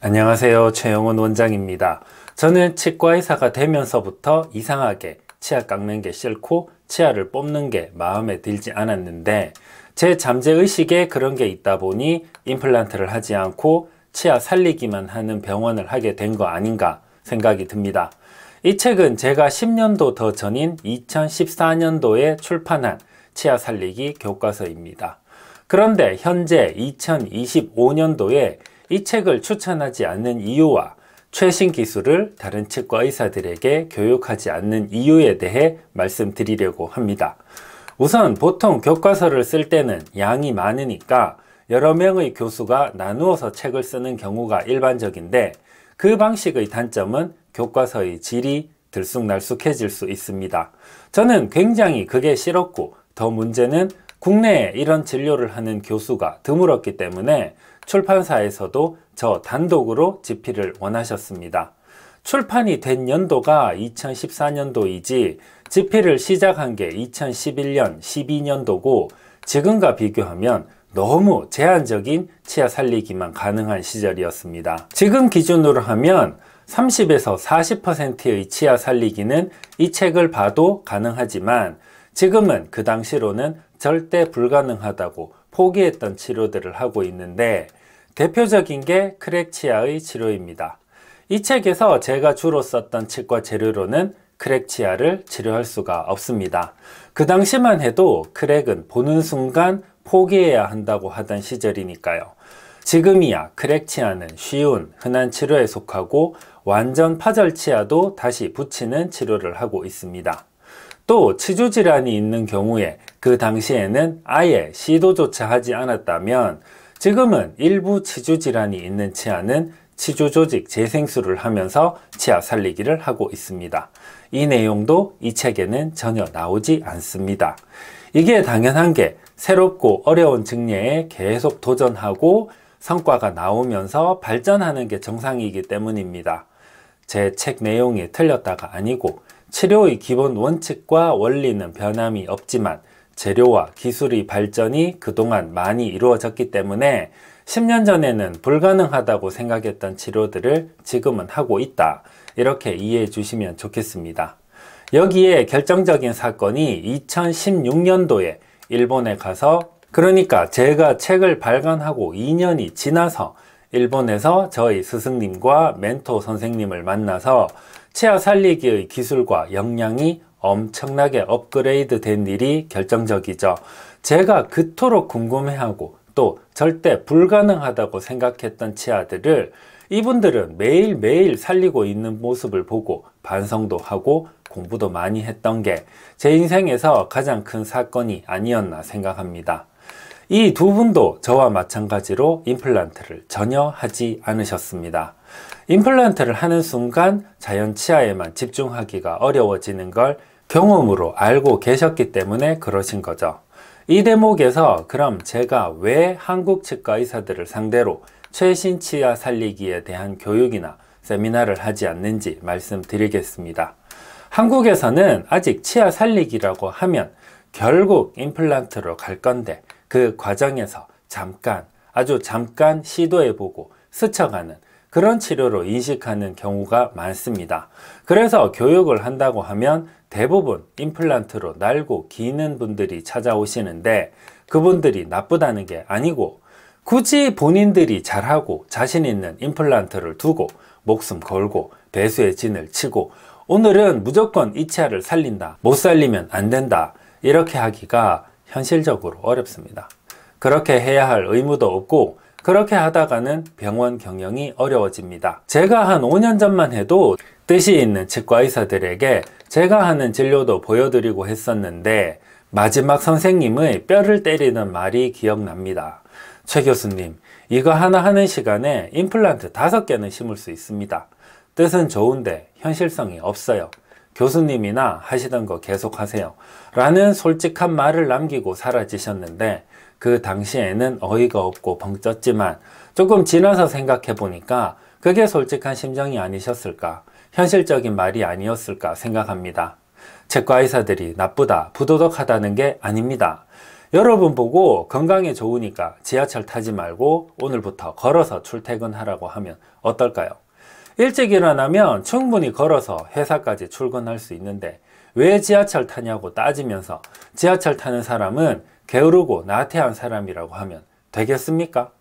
안녕하세요. 최영원 원장입니다. 저는 치과의사가 되면서부터 이상하게 치아 깎는 게 싫고 치아를 뽑는 게 마음에 들지 않았는데 제 잠재의식에 그런 게 있다 보니 임플란트를 하지 않고 치아 살리기만 하는 병원을 하게 된 거 아닌가 생각이 듭니다. 이 책은 제가 10년도 더 전인 2014년도에 출판한 치아 살리기 교과서입니다. 그런데 현재 2025년도에 이 책을 추천하지 않는 이유와 최신 기술을 다른 치과 의사들에게 교육하지 않는 이유에 대해 말씀드리려고 합니다. 우선 보통 교과서를 쓸 때는 양이 많으니까 여러 명의 교수가 나누어서 책을 쓰는 경우가 일반적인데 그 방식의 단점은 교과서의 질이 들쑥날쑥해질 수 있습니다. 저는 굉장히 그게 싫었고 더 문제는 국내에 이런 진료를 하는 교수가 드물었기 때문에 출판사에서도 저 단독으로 집필을 원하셨습니다. 출판이 된 연도가 2014년도이지 집필을 시작한 게 2011년, 12년도고 지금과 비교하면 너무 제한적인 치아 살리기만 가능한 시절이었습니다. 지금 기준으로 하면 30에서 40%의 치아 살리기는 이 책을 봐도 가능하지만 지금은 그 당시로는 절대 불가능하다고 포기했던 치료들을 하고 있는데 대표적인 게 크랙 치아의 치료입니다. 이 책에서 제가 주로 썼던 치과 재료로는 크랙 치아를 치료할 수가 없습니다. 그 당시만 해도 크랙은 보는 순간 포기해야 한다고 하던 시절이니까요. 지금이야 크랙 치아는 쉬운 흔한 치료에 속하고 완전 파절 치아도 다시 붙이는 치료를 하고 있습니다. 또 치주 질환이 있는 경우에 그 당시에는 아예 시도조차 하지 않았다면 지금은 일부 치주 질환이 있는 치아는 치주 조직 재생술을 하면서 치아 살리기를 하고 있습니다. 이 내용도 이 책에는 전혀 나오지 않습니다. 이게 당연한 게 새롭고 어려운 증례에 계속 도전하고 성과가 나오면서 발전하는 게 정상이기 때문입니다. 제 책 내용이 틀렸다가 아니고 치료의 기본 원칙과 원리는 변함이 없지만 재료와 기술의 발전이 그동안 많이 이루어졌기 때문에 10년 전에는 불가능하다고 생각했던 치료들을 지금은 하고 있다. 이렇게 이해해 주시면 좋겠습니다. 여기에 결정적인 사건이 2016년도에 일본에 가서 그러니까 제가 책을 발간하고 2년이 지나서 일본에서 저희 스승님과 멘토 선생님을 만나서 치아 살리기의 기술과 역량이 엄청나게 업그레이드 된 일이 결정적이죠. 제가 그토록 궁금해하고 또 절대 불가능하다고 생각했던 치아들을 이분들은 매일매일 살리고 있는 모습을 보고 반성도 하고 공부도 많이 했던 게 제 인생에서 가장 큰 사건이 아니었나 생각합니다. 이 두 분도 저와 마찬가지로 임플란트를 전혀 하지 않으셨습니다. 임플란트를 하는 순간 자연 치아에만 집중하기가 어려워지는 걸 경험으로 알고 계셨기 때문에 그러신 거죠. 이 대목에서 그럼 제가 왜 한국 치과 의사들을 상대로 최신 치아 살리기에 대한 교육이나 세미나를 하지 않는지 말씀드리겠습니다. 한국에서는 아직 치아 살리기라고 하면 결국 임플란트로 갈 건데 그 과정에서 아주 잠깐 시도해보고 스쳐가는 그런 치료로 인식하는 경우가 많습니다. 그래서 교육을 한다고 하면 대부분 임플란트로 날고 기는 분들이 찾아오시는데 그분들이 나쁘다는 게 아니고 굳이 본인들이 잘하고 자신 있는 임플란트를 두고 목숨 걸고 배수의 진을 치고 오늘은 무조건 이 치아를 살린다, 못 살리면 안 된다 이렇게 하기가 현실적으로 어렵습니다. 그렇게 해야 할 의무도 없고 그렇게 하다가는 병원 경영이 어려워집니다. 제가 한 5년 전만 해도 뜻이 있는 치과 의사들에게 제가 하는 진료도 보여드리고 했었는데 마지막 선생님의 뼈를 때리는 말이 기억납니다. 최 교수님, 이거 하나 하는 시간에 임플란트 5개는 심을 수 있습니다. 뜻은 좋은데 현실성이 없어요. 교수님이나 하시던 거 계속 하세요. 라는 솔직한 말을 남기고 사라지셨는데 그 당시에는 어이가 없고 벙쪘지만 조금 지나서 생각해 보니까 그게 솔직한 심정이 아니셨을까, 현실적인 말이 아니었을까 생각합니다. 치과 의사들이 나쁘다, 부도덕하다는 게 아닙니다. 여러분 보고 건강에 좋으니까 지하철 타지 말고 오늘부터 걸어서 출퇴근하라고 하면 어떨까요? 일찍 일어나면 충분히 걸어서 회사까지 출근할 수 있는데 왜 지하철 타냐고 따지면서 지하철 타는 사람은 게으르고 나태한 사람이라고 하면 되겠습니까?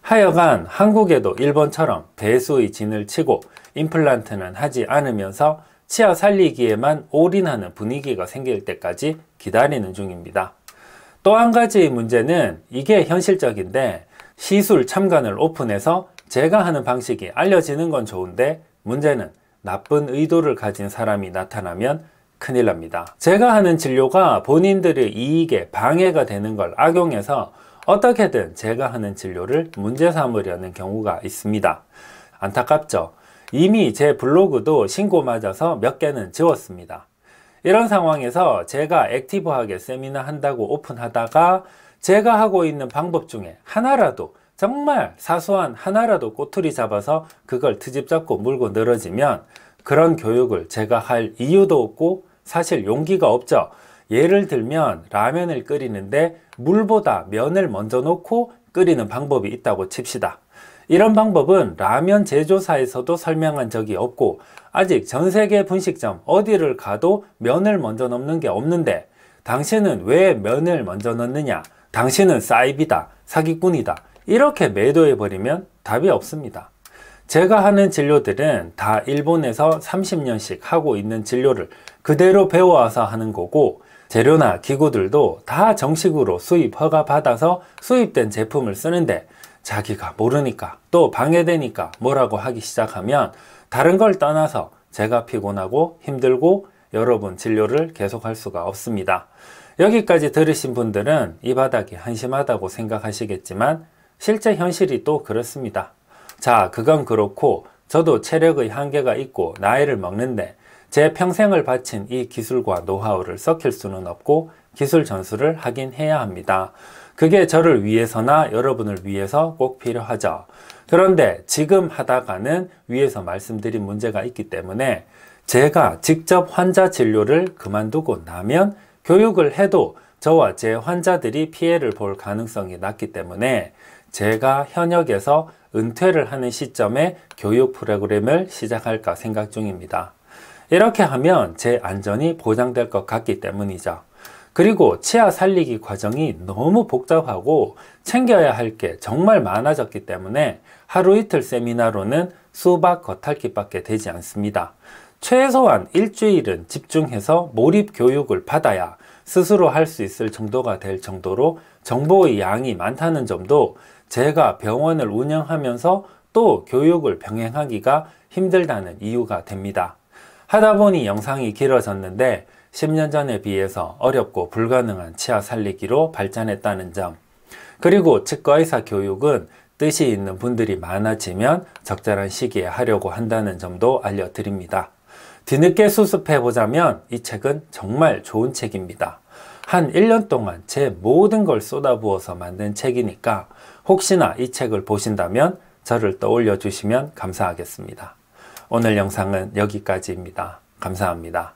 하여간 한국에도 일본처럼 대수의 진을 치고 임플란트는 하지 않으면서 치아 살리기에만 올인하는 분위기가 생길 때까지 기다리는 중입니다. 또 한 가지의 문제는 이게 현실적인데 시술 참관을 오픈해서 제가 하는 방식이 알려지는 건 좋은데 문제는 나쁜 의도를 가진 사람이 나타나면 큰일 납니다. 제가 하는 진료가 본인들의 이익에 방해가 되는 걸 악용해서 어떻게든 제가 하는 진료를 문제 삼으려는 경우가 있습니다. 안타깝죠? 이미 제 블로그도 신고 맞아서 몇 개는 지웠습니다. 이런 상황에서 제가 액티브하게 세미나 한다고 오픈하다가 제가 하고 있는 방법 중에 하나라도 정말 사소한 하나라도 꼬투리 잡아서 그걸 트집 잡고 물고 늘어지면 그런 교육을 제가 할 이유도 없고 사실 용기가 없죠. 예를 들면 라면을 끓이는데 물보다 면을 먼저 넣고 끓이는 방법이 있다고 칩시다. 이런 방법은 라면 제조사에서도 설명한 적이 없고 아직 전세계 분식점 어디를 가도 면을 먼저 넣는 게 없는데 당신은 왜 면을 먼저 넣느냐? 당신은 사이비다, 사기꾼이다. 이렇게 매도해버리면 답이 없습니다. 제가 하는 진료들은 다 일본에서 30년씩 하고 있는 진료를 그대로 배워와서 하는 거고 재료나 기구들도 다 정식으로 수입 허가 받아서 수입된 제품을 쓰는데 자기가 모르니까 또 방해되니까 뭐라고 하기 시작하면 다른 걸 떠나서 제가 피곤하고 힘들고 여러분 진료를 계속할 수가 없습니다. 여기까지 들으신 분들은 이 바닥이 한심하다고 생각하시겠지만 실제 현실이 또 그렇습니다. 자, 그건 그렇고 저도 체력의 한계가 있고 나이를 먹는데 제 평생을 바친 이 기술과 노하우를 썩힐 수는 없고 기술 전수를 하긴 해야 합니다. 그게 저를 위해서나 여러분을 위해서 꼭 필요하죠. 그런데 지금 하다가는 위에서 말씀드린 문제가 있기 때문에 제가 직접 환자 진료를 그만두고 나면 교육을 해도 저와 제 환자들이 피해를 볼 가능성이 낮기 때문에 제가 현역에서 은퇴를 하는 시점에 교육 프로그램을 시작할까 생각 중입니다. 이렇게 하면 제 안전이 보장될 것 같기 때문이죠. 그리고 치아 살리기 과정이 너무 복잡하고 챙겨야 할 게 정말 많아졌기 때문에 하루 이틀 세미나로는 수박 겉핥기밖에 되지 않습니다. 최소한 일주일은 집중해서 몰입 교육을 받아야 스스로 할 수 있을 정도가 될 정도로 정보의 양이 많다는 점도 제가 병원을 운영하면서 또 교육을 병행하기가 힘들다는 이유가 됩니다. 하다 보니 영상이 길어졌는데 10년 전에 비해서 어렵고 불가능한 치아 살리기로 발전했다는 점, 그리고 치과의사 교육은 뜻이 있는 분들이 많아지면 적절한 시기에 하려고 한다는 점도 알려드립니다. 뒤늦게 수습해보자면 이 책은 정말 좋은 책입니다. 한 1년 동안 제 모든 걸 쏟아부어서 만든 책이니까 혹시나 이 책을 보신다면 저를 떠올려 주시면 감사하겠습니다. 오늘 영상은 여기까지입니다. 감사합니다.